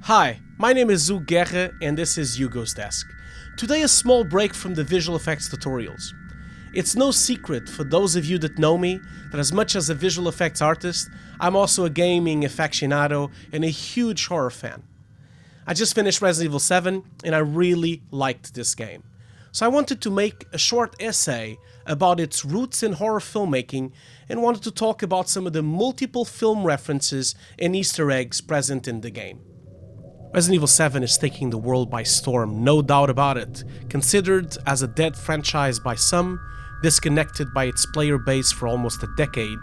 Hi, my name is Hugo Guerra and this is Hugo's Desk. Today a small break from the visual effects tutorials. It's no secret for those of you that know me that as much as a visual effects artist, I'm also a gaming aficionado and a huge horror fan. I just finished Resident Evil 7 and I really liked this game. So I wanted to make a short essay about its roots in horror filmmaking and wanted to talk about some of the multiple film references and Easter eggs present in the game. Resident Evil 7 is taking the world by storm, no doubt about it. Considered as a dead franchise by some, disconnected by its player base for almost a decade,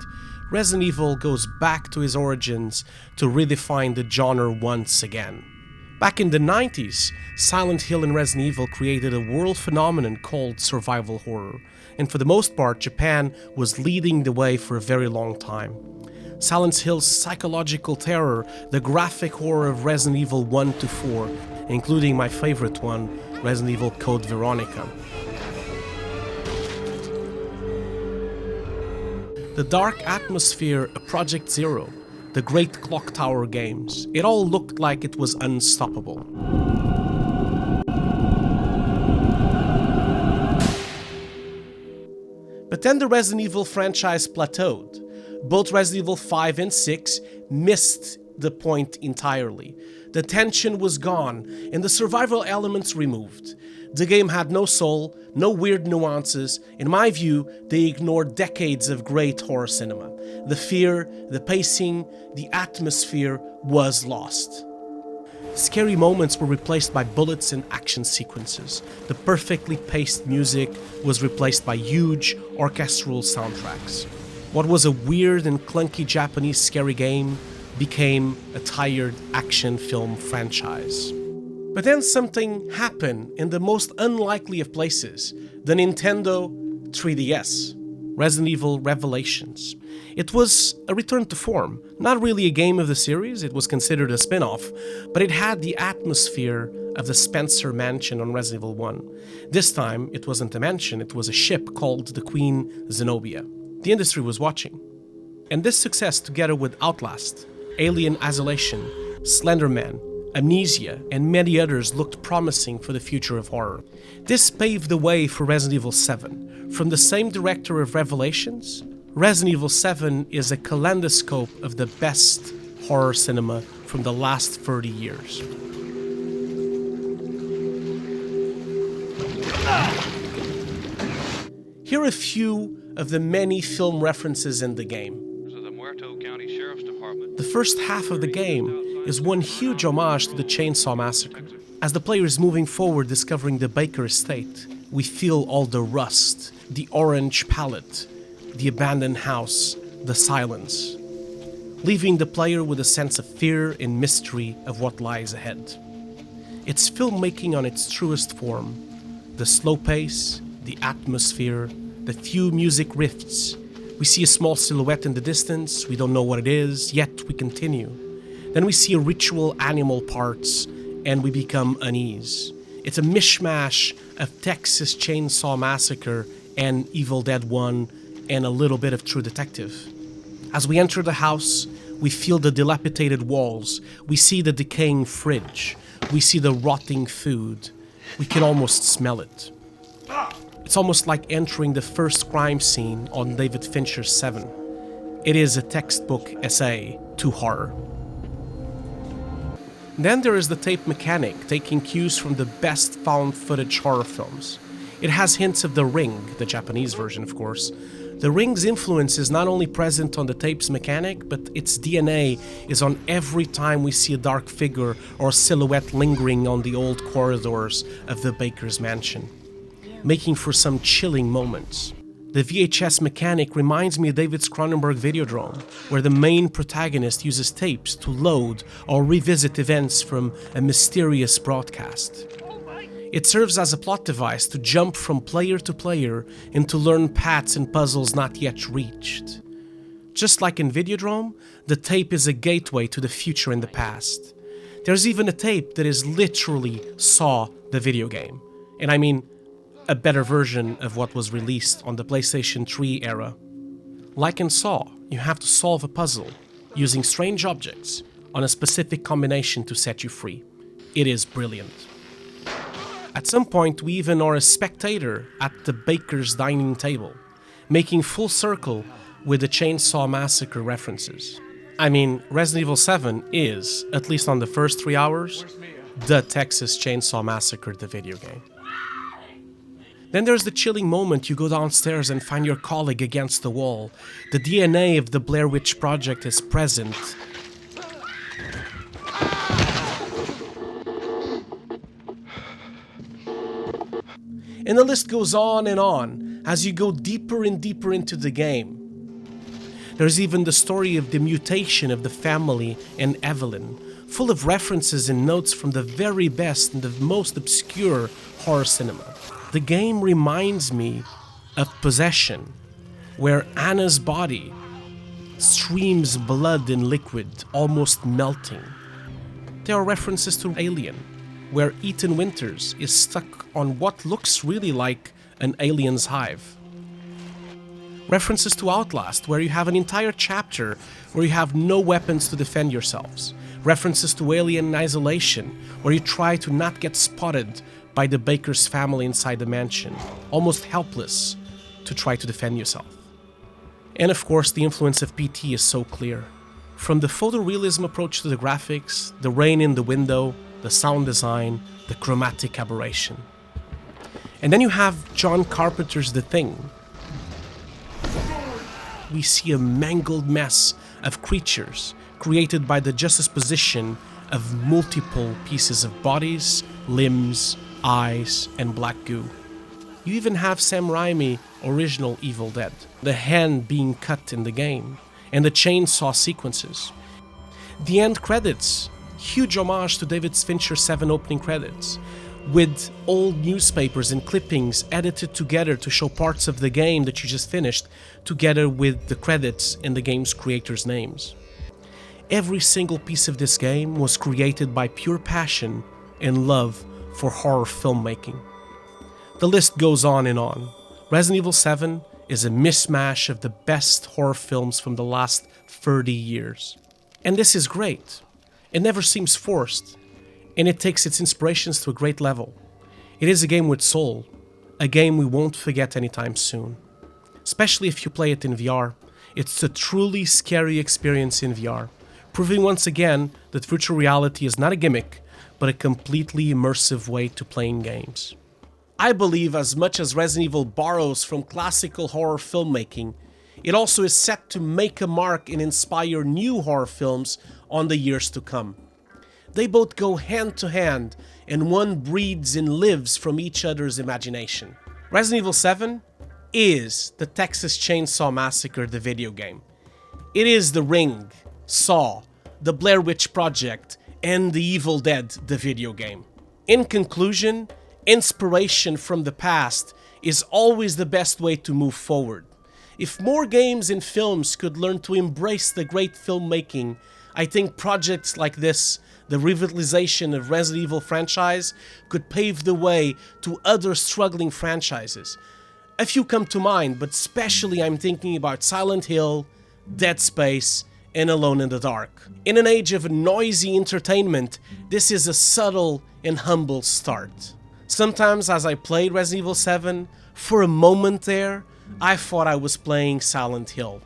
Resident Evil goes back to its origins to redefine the genre once again. Back in the 90s, Silent Hill and Resident Evil created a world phenomenon called survival horror, and for the most part, Japan was leading the way for a very long time. Silent Hill's psychological terror, the graphic horror of Resident Evil 1 to 4, including my favorite one, Resident Evil Code Veronica. The dark atmosphere of Project Zero, the great Clock Tower games, it all looked like it was unstoppable. But then the Resident Evil franchise plateaued. Both Resident Evil 5 and 6 missed the point entirely. The tension was gone and the survival elements removed. The game had no soul, no weird nuances. In my view, they ignored decades of great horror cinema. The fear, the pacing, the atmosphere was lost. Scary moments were replaced by bullets and action sequences. The perfectly paced music was replaced by huge orchestral soundtracks. What was a weird and clunky Japanese scary game became a tired action film franchise. But then something happened in the most unlikely of places, the Nintendo 3DS, Resident Evil Revelations. It was a return to form, not really a game of the series, it was considered a spin-off, but it had the atmosphere of the Spencer Mansion on Resident Evil 1. This time, it wasn't a mansion, it was a ship called the Queen Zenobia. The industry was watching. And this success, together with Outlast, Alien Isolation, Slenderman, Amnesia, and many others, looked promising for the future of horror. This paved the way for Resident Evil 7. From the same director of Revelations, Resident Evil 7 is a kaleidoscope of the best horror cinema from the last 30 years. Here are a few of the many film references in the game. The first half of the game is one huge homage to the Chainsaw Massacre. As the player is moving forward discovering the Baker estate, we feel all the rust, the orange palette, the abandoned house, the silence, leaving the player with a sense of fear and mystery of what lies ahead. It's filmmaking on its truest form, the slow pace, the atmosphere, the few music riffs. We see a small silhouette in the distance, we don't know what it is, yet we continue. Then we see a ritual animal parts, and we become unease. It's a mishmash of Texas Chainsaw Massacre and Evil Dead 1 and a little bit of True Detective. As we enter the house, we feel the dilapidated walls, we see the decaying fridge, we see the rotting food, we can almost smell it. It's almost like entering the first crime scene on David Fincher's 7. It is a textbook essay to horror. Then there is the tape mechanic, taking cues from the best found footage horror films. It has hints of The Ring, the Japanese version of course. The Ring's influence is not only present on the tape's mechanic, but its DNA is on every time we see a dark figure or a silhouette lingering on the old corridors of the Baker's mansion, making for some chilling moments. The VHS mechanic reminds me of David's Cronenberg Videodrome, where the main protagonist uses tapes to load or revisit events from a mysterious broadcast. It serves as a plot device to jump from player to player and to learn paths and puzzles not yet reached. Just like in Videodrome, the tape is a gateway to the future and the past. There's even a tape that is literally Saw the video game. And I mean, a better version of what was released on the PlayStation 3 era. Like in Saw, you have to solve a puzzle using strange objects, on a specific combination to set you free. It is brilliant. At some point, we even are a spectator at the baker's dining table, making full circle with the Chainsaw Massacre references. I mean, Resident Evil 7 is, at least on the first 3 hours, the Texas Chainsaw Massacre, the video game. Then there's the chilling moment you go downstairs and find your colleague against the wall. The DNA of the Blair Witch Project is present. And the list goes on as you go deeper and deeper into the game. There's even the story of the mutation of the family and Evelyn, full of references and notes from the very best and the most obscure horror cinema. The game reminds me of Possession, where Anna's body streams blood and liquid, almost melting. There are references to Alien, where Ethan Winters is stuck on what looks really like an alien's hive. References to Outlast, where you have an entire chapter where you have no weapons to defend yourselves. References to Alien Isolation, where you try to not get spotted by the baker's family inside the mansion, almost helpless to try to defend yourself. And of course, the influence of PT is so clear. From the photorealism approach to the graphics, the rain in the window, the sound design, the chromatic aberration. And then you have John Carpenter's The Thing. We see a mangled mess of creatures created by the juxtaposition of multiple pieces of bodies, limbs, eyes, and black goo. You even have Sam Raimi original Evil Dead, the hand being cut in the game, and the chainsaw sequences. The end credits, huge homage to David Fincher's 7 opening credits, with old newspapers and clippings edited together to show parts of the game that you just finished, together with the credits and the game's creators' names. Every single piece of this game was created by pure passion and love for horror filmmaking. The list goes on and on. Resident Evil 7 is a mishmash of the best horror films from the last 30 years. And this is great. It never seems forced, and it takes its inspirations to a great level. It is a game with soul, a game we won't forget anytime soon. Especially if you play it in VR. It's a truly scary experience in VR, proving once again that virtual reality is not a gimmick, but a completely immersive way to playing games. I believe as much as Resident Evil borrows from classical horror filmmaking, it also is set to make a mark and inspire new horror films on the years to come. They both go hand to hand, and one breeds and lives from each other's imagination. Resident Evil 7 is the Texas Chainsaw Massacre, the video game. It is The Ring, Saw, the Blair Witch Project, and The Evil Dead, the video game. In conclusion, inspiration from the past is always the best way to move forward. If more games and films could learn to embrace the great filmmaking, I think projects like this, the revitalization of Resident Evil franchise, could pave the way to other struggling franchises. A few come to mind, but especially I'm thinking about Silent Hill, Dead Space, and Alone in the Dark. In an age of noisy entertainment, this is a subtle and humble start. Sometimes as I played Resident Evil 7, for a moment there, I thought I was playing Silent Hill.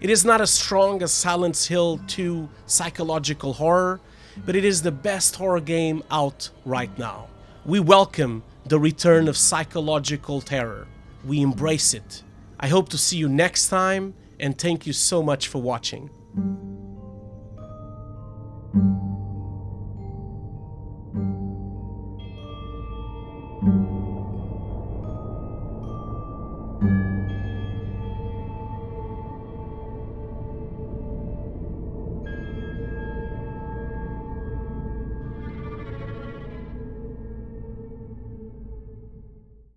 It is not as strong as Silent Hill 2 psychological horror, but it is the best horror game out right now. We welcome the return of psychological terror. We embrace it. I hope to see you next time, and thank you so much for watching.